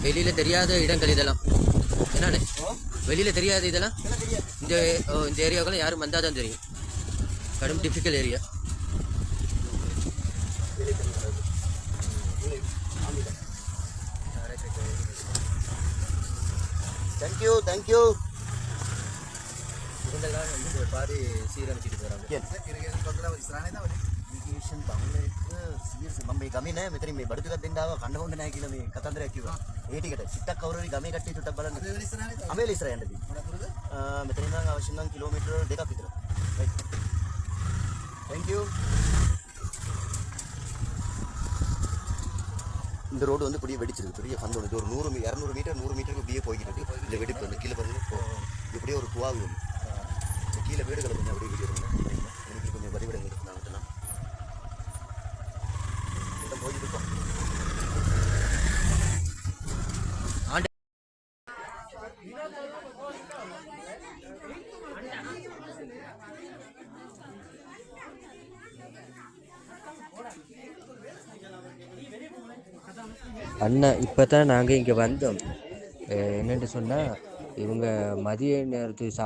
வெளியில் தெரியாத இடங்கள் இதெல்லாம் என்னண்ணே? வெளியில் தெரியாத இதெல்லாம் இந்த இந்த ஏரியாவுக்குள்ள யாரும் வந்தால் தான் தெரியும். கடும் டிஃபிகல்ட் ஏரியா. Thank you thank you. இவங்கெல்லாம் வந்து பாதி சீரமைச்சிட்டு போகிறாங்க. මම මේ ගමේ නෑ මෙතනින් මේ බඩු ටිකක් දෙන්න ආවා කන්න හොඳ නෑ කියලා මේ කතන්දරයක් කිව්වා. ඒ ටිකට සිත්තක් කවුරුරි ගමේ කට්ටිය චුට්ටක් බලන්න. අමේල ඉස්සරහ යන්නදී. මෙතනින් නම් අවශ්‍ය නම් කිලෝමීටර් 2ක් විතර. රයිට්. Thank you. இந்த ரோடு வந்து இப்படியே வெடிச்சிருக்கு. பெரிய ஃபண்ட் ஒன்று. ஒரு 100 200 மீட்டர் 100 மீட்டருக்கு இப்படியே போய்கிட்டு இருக்கு. இந்த வெடிப்பு வந்து கீழே பாருங்க. இப்படியே ஒரு குவாவி வந்து கீழே வீடுகளை கொஞ்சம் அப்படியே வீடியோ எடுங்க. எனக்கு கொஞ்சம் வரிவிடங்கள் இருக்கு. நான் அதெல்லாம் போயிட்டு இருக்கோம். அண்ணா இப்போ தான் நாங்கள் இங்கே வந்தோம். என்னென்னு சொன்னால் இவங்க மதிய நேரத்துக்கு